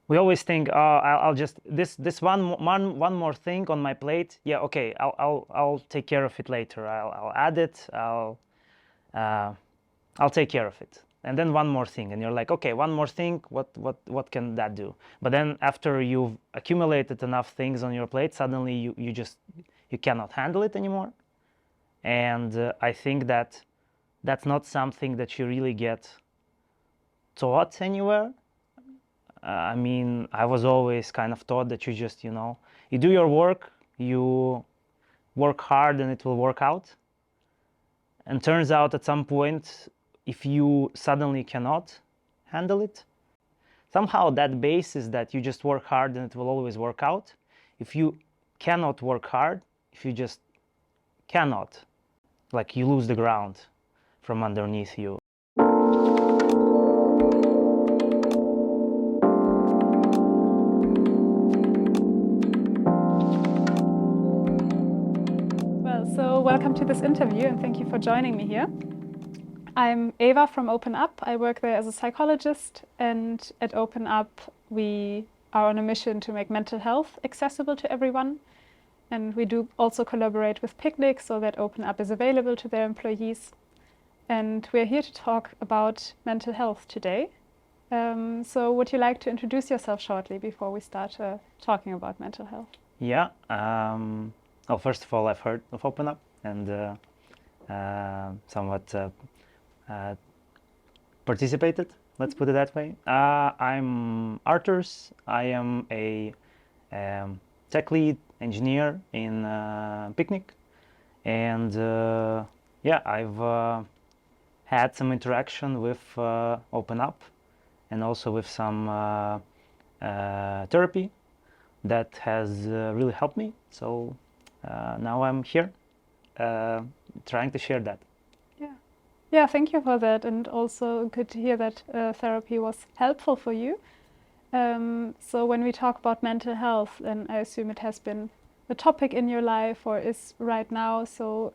we always think, oh, I'll just this one more thing on my plate. Yeah, okay, I'll take care of it later. I'll add it. I'll take care of it. And then one more thing, and you're like, okay, one more thing. What can that do? But then after you've accumulated enough things on your plate, suddenly you cannot handle it anymore. And I think that that's not something that you really get taught anywhere. I mean, I was always kind of taught that you just, you do your work, you work hard, and it will work out. And turns out at some point, if you suddenly cannot handle it, somehow that basis that you just work hard and it will always work out, if you cannot work hard, if you just cannot, like you lose the ground from underneath you. So welcome to this interview and thank you for joining me here. I'm Eva from OpenUp. I work there as a psychologist, and at OpenUp we are on a mission to make mental health accessible to everyone. And we do also collaborate with Picnic so that OpenUp is available to their employees. And we're here to talk about mental health today. So would you like to introduce yourself shortly before we start talking about mental health? Yeah. Well, first of all, I've heard of OpenUp and somewhat participated, let's put it that way. I'm Arturs. I am a tech lead engineer in Picnic. And yeah, I've had some interaction with OpenUp and also with some therapy that has really helped me. So now I'm here trying to share that. Yeah, thank you for that, and also good to hear that therapy was helpful for you. So when we talk about mental health, and I assume it has been a topic in your life or is right now, so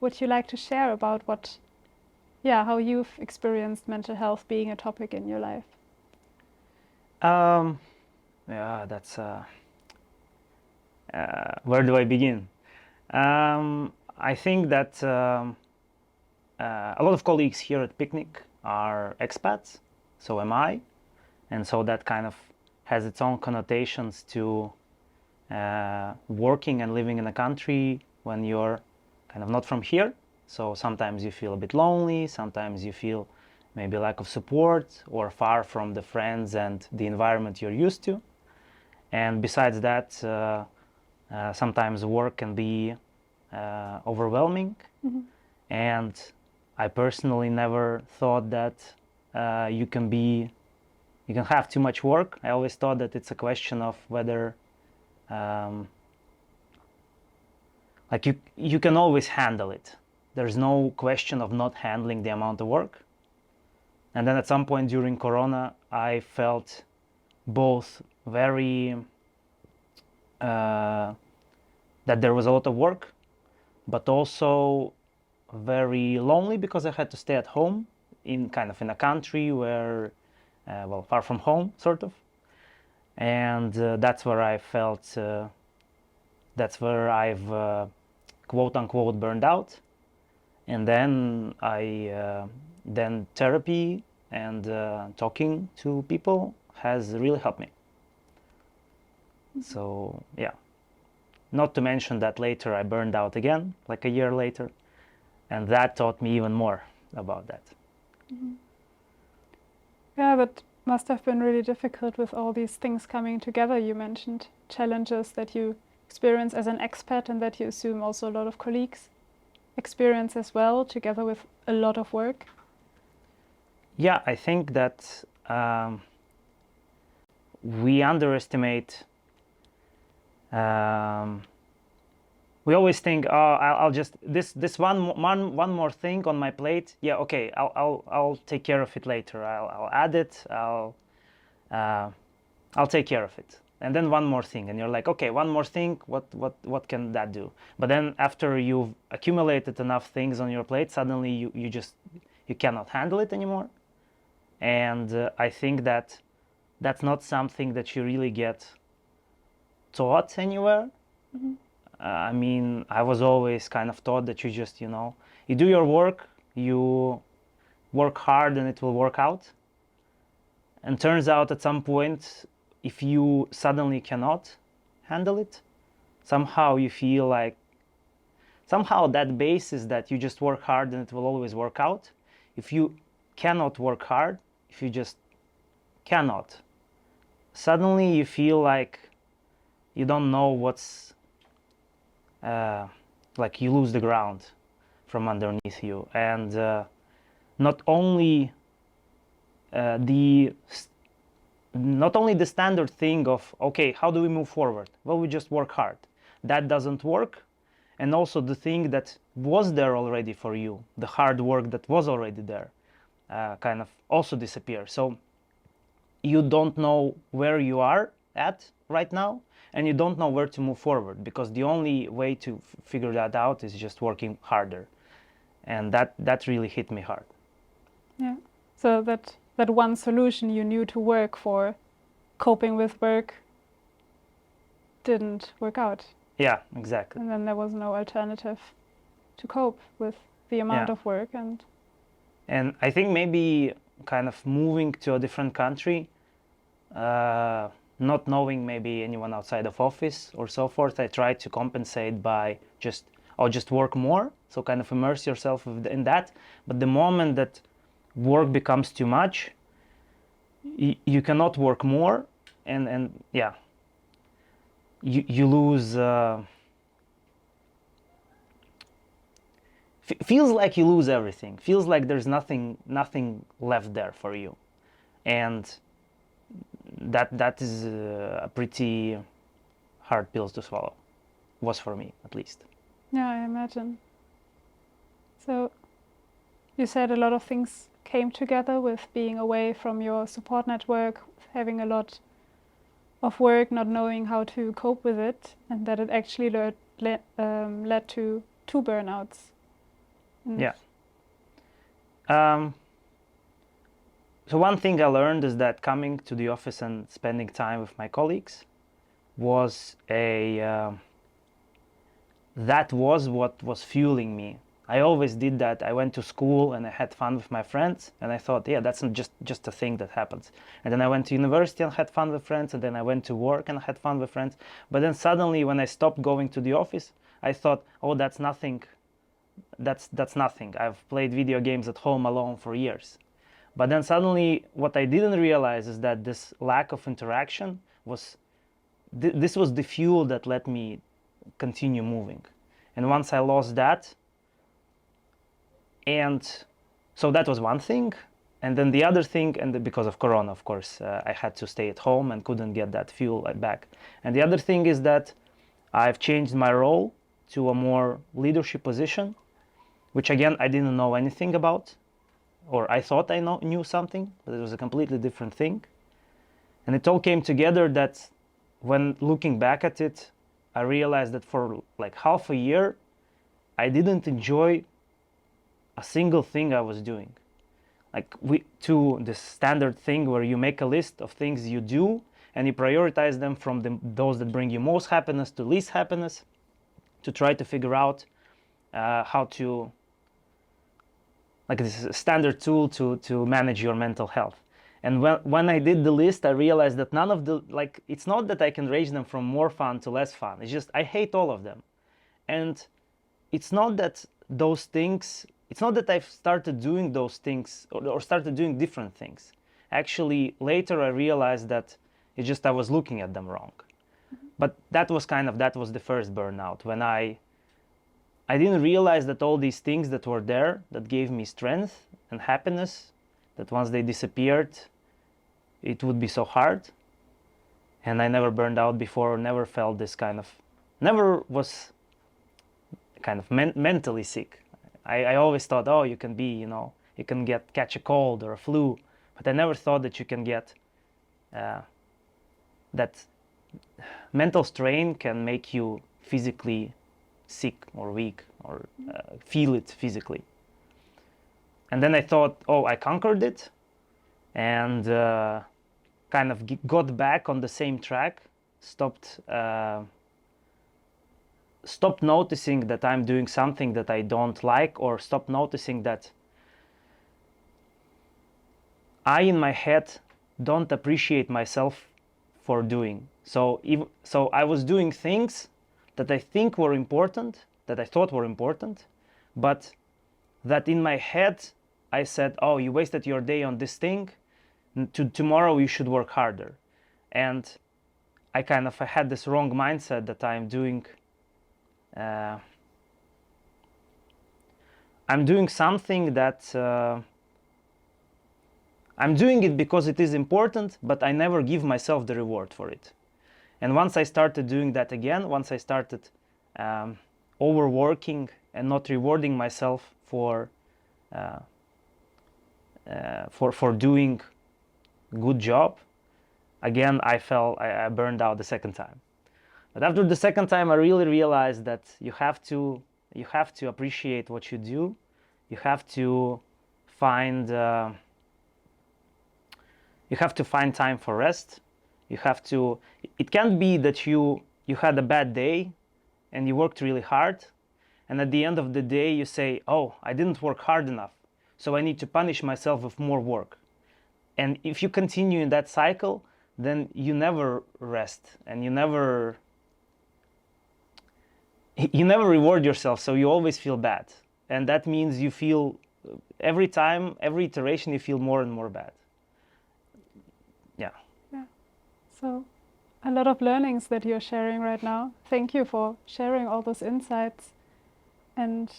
would you like to share about how you've experienced mental health being a topic in your life? Yeah, that's where do I begin? I think that a lot of colleagues here at Picnic are expats, so am I, and so that kind of has its own connotations to working and living in a country when you're kind of not from here. So sometimes you feel a bit lonely, sometimes you feel maybe lack of support or far from the friends and the environment you're used to. And besides that, sometimes work can be overwhelming. Mm-hmm. And I personally never thought that you can have too much work. I always thought that it's a question of whether like you can always handle it. There's no question of not handling the amount of work. And then at some point during Corona, I felt both very that there was a lot of work, but also very lonely because I had to stay at home in a country where, well, far from home, sort of. And that's where I felt, that's where I've quote unquote burned out. And then then therapy and talking to people has really helped me. Mm-hmm. So yeah, not to mention that later I burned out again, like a year later. And that taught me even more about that. Mm-hmm. Yeah, that must have been really difficult with all these things coming together. You mentioned challenges that you experience as an expat and that you assume also a lot of colleagues experience as well, together with a lot of work. Yeah, I think that we underestimate. We always think, oh, I'll just this one more thing on my plate. Yeah, okay, I'll take care of it later. I'll add it. I'll take care of it. And then one more thing, and you're like, okay, one more thing. What can that do? But then after you've accumulated enough things on your plate, suddenly you cannot handle it anymore. And I think that that's not something that you really get taught anywhere. I mean, I was always kind of taught that you just, you do your work, you work hard and it will work out. And turns out at some point, if you suddenly cannot handle it, somehow you feel like, somehow that basis that you just work hard and it will always work out, if you cannot work hard, if you just cannot, suddenly you feel like you don't know what's, like you lose the ground from underneath you. And not only the standard thing of, okay, how do we move forward? Well, we just work hard. That doesn't work. And also the thing that was there already for you, the hard work that was already there, kind of also disappears. So you don't know where you are at right now, and you don't know where to move forward, because the only way to figure that out is just working harder. And that really hit me hard. Yeah. So that one solution you knew to work for coping with work didn't work out. Yeah, exactly. And then there was no alternative to cope with the amount of work. And I think maybe kind of moving to a different country, not knowing maybe anyone outside of office or so forth, I tried to compensate by just work more. So kind of immerse yourself in that. But the moment that work becomes too much, you cannot work more, and yeah, you lose. Feels like you lose everything. Feels like there's nothing left there for you, and that is a pretty hard pills to swallow. Was for me, at least. Yeah, I imagine. So you said a lot of things came together with being away from your support network, having a lot of work, not knowing how to cope with it, and that it actually led to 2 burnouts. Yeah. So one thing I learned is that coming to the office and spending time with my colleagues was that was what was fueling me. I always did that. I went to school and I had fun with my friends, and I thought, yeah, that's not just a thing that happens. And then I went to university and had fun with friends, and then I went to work and had fun with friends. But then suddenly when I stopped going to the office, I thought, oh, that's nothing. That's nothing. I've played video games at home alone for years. But then suddenly what I didn't realize is that this lack of interaction was, this was the fuel that let me continue moving. And once I lost that, and so that was one thing. And then the other thing, and because of Corona, of course, I had to stay at home and couldn't get that fuel back. And the other thing is that I've changed my role to a more leadership position, which again, I didn't know anything about, or I thought I knew something, but it was a completely different thing. And it all came together that when looking back at it, I realized that for like half a year, I didn't enjoy a single thing I was doing. Like to the standard thing where you make a list of things you do and you prioritize them from those that bring you most happiness to least happiness, to try to figure out how to, like this is a standard tool to manage your mental health. And when I did the list, I realized that none of the, like, it's not that I can range them from more fun to less fun. It's just, I hate all of them. And it's not that those things, it's not that I've started doing those things or started doing different things. Actually, later I realized that it's just I was looking at them wrong. But that was the first burnout, when I didn't realize that all these things that were there, that gave me strength and happiness, that once they disappeared, it would be so hard. And I never burned out before, never felt this never was kind of mentally sick. I always thought, oh, you can be, you can catch a cold or a flu, but I never thought that you can get, that mental strain can make you physically sick or weak, or feel it physically. And then I thought, oh, I conquered it, and kind of got back on the same track, stopped noticing that I'm doing something that I don't like, or stopped noticing that I in my head don't appreciate myself for doing. So I was doing things that I think were important, that I thought were important, but that in my head I said, oh, you wasted your day on this thing, tomorrow you should work harder. And I kind of had this wrong mindset that I'm doing something that I'm doing it because it is important, but I never give myself the reward for it. And once I started doing that again, once I started overworking and not rewarding myself for doing good job, again I burned out the second time. But after the second time, I really realized that you have to appreciate what you do. You have to find time for rest. It can't be that you had a bad day and you worked really hard, and at the end of the day you say, oh, I didn't work hard enough, so I need to punish myself with more work. And if you continue in that cycle, then you never rest and you never reward yourself, so you always feel bad. And that means you feel, every iteration, you feel more and more bad. Yeah. So a lot of learnings that you're sharing right now. Thank you for sharing all those insights. And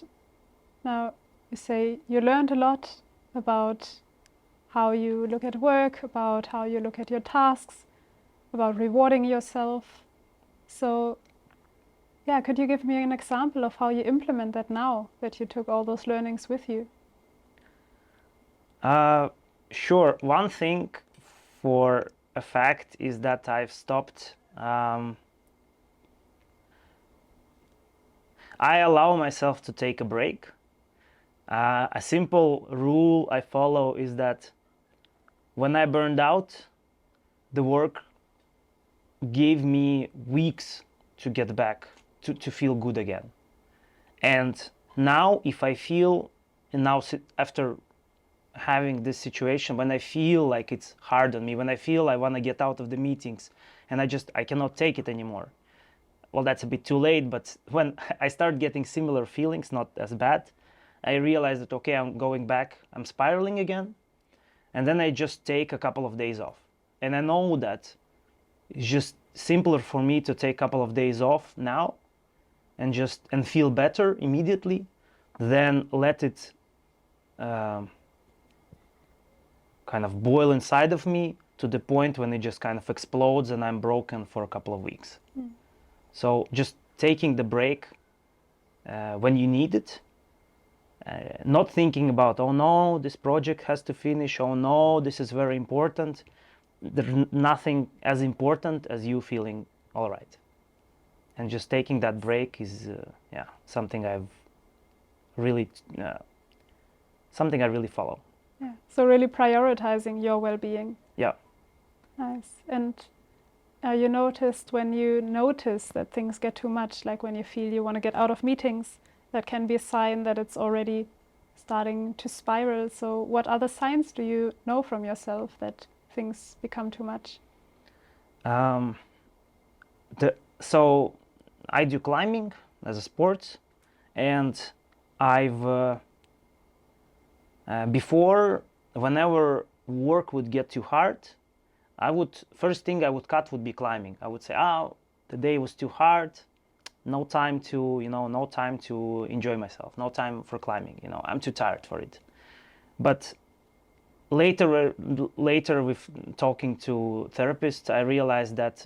now you say you learned a lot about how you look at work, about how you look at your tasks, about rewarding yourself. So yeah, could you give me an example of how you implement that now that you took all those learnings with you? Sure. One thing for a fact is that I've stopped. I allow myself to take a break. A simple rule I follow is that when I burned out, the work gave me weeks to get back, to feel good again. And now if I feel, and now after having this situation, when I feel like it's hard on me, when I feel I want to get out of the meetings and I cannot take it anymore, well, that's a bit too late. But when I start getting similar feelings, not as bad, I realize that, okay, I'm going back, I'm spiraling again. And then I just take a couple of days off. And I know that it's just simpler for me to take a couple of days off now and feel better immediately than let it kind of boil inside of me to the point when it just kind of explodes and I'm broken for a couple of weeks. So just taking the break when you need it, not thinking about, oh no, this project has to finish, oh no, this is very important. There's nothing as important as you feeling all right. And just taking that break is something I really follow. Yeah. So really prioritizing your well-being. Yeah. Nice. And you noticed when you notice that things get too much, like when you feel you want to get out of meetings, that can be a sign that it's already starting to spiral. So what other signs do you know from yourself that things become too much? So I do climbing as a sport, and I've before, whenever work would get too hard, first thing I would cut would be climbing. I would say, oh, the day was too hard, no time to enjoy myself, no time for climbing, I'm too tired for it. But later with talking to therapists, I realized that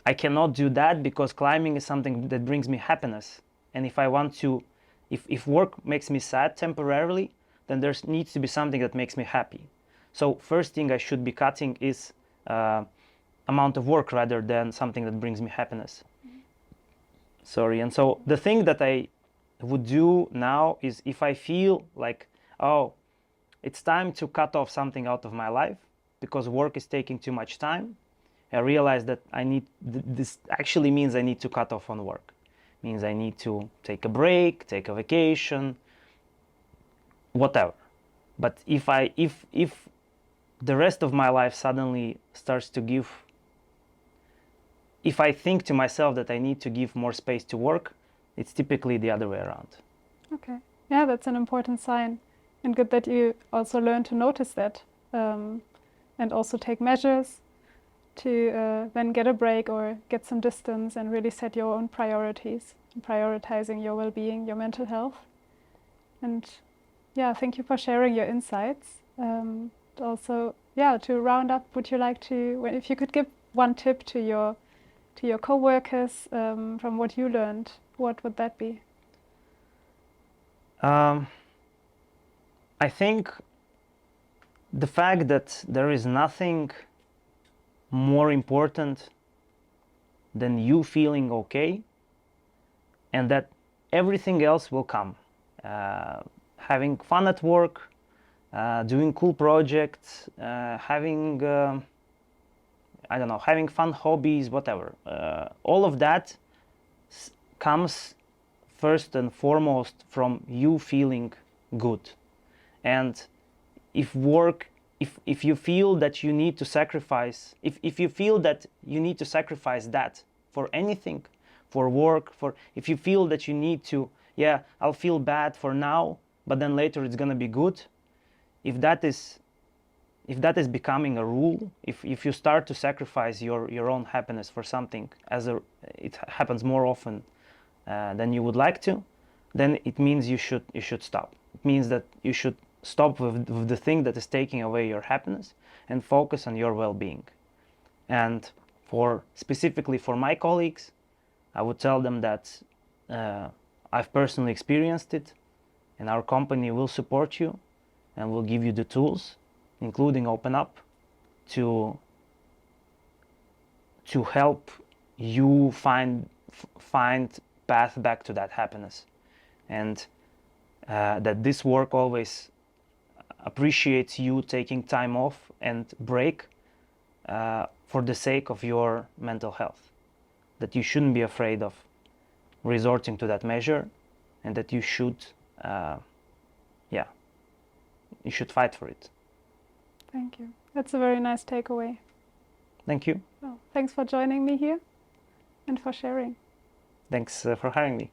I cannot do that, because climbing is something that brings me happiness. And if I want to, if work makes me sad temporarily, then there needs to be something that makes me happy. So first thing I should be cutting is amount of work rather than something that brings me happiness. Sorry. And so the thing that I would do now is, if I feel like, oh, it's time to cut off something out of my life, because work is taking too much time, I realized that this actually means I need to cut off on work. Means I need to take a break, take a vacation, whatever. But if the rest of my life suddenly starts to give, if I think to myself that I need to give more space to work, it's typically the other way around. Okay. Yeah, that's an important sign. And good that you also learn to notice that and also take measures to then get a break or get some distance and really set your own priorities, and prioritizing your well-being, your mental health. And yeah, thank you for sharing your insights. Also, yeah, to round up, would you like to, if you could give one tip to your co-workers from what you learned, what would that be? I think the fact that there is nothing more important than you feeling okay, and that everything else will come. Having fun at work, doing cool projects, having I don't know, having fun hobbies, whatever. All of that comes first and foremost from you feeling good. And if you feel that you need to sacrifice, if you feel that you need to sacrifice that for anything, for work, if you feel that you need to, yeah, I'll feel bad for now, but then later it's gonna be good. If that is becoming a rule, if you start to sacrifice your own happiness for something, it happens more often than you would like to, then it means you should stop. It means that you should stop with the thing that is taking away your happiness and focus on your well-being. And specifically for my colleagues, I would tell them that I've personally experienced it, and our company will support you and will give you the tools, including OpenUp, to help you find path back to that happiness, and that this work always appreciates you taking time off and break for the sake of your mental health, that you shouldn't be afraid of resorting to that measure, and that you should you should fight for it. Thank you. That's a very nice takeaway. Thank you. Well, thanks for joining me here and for sharing. Thanks for having me.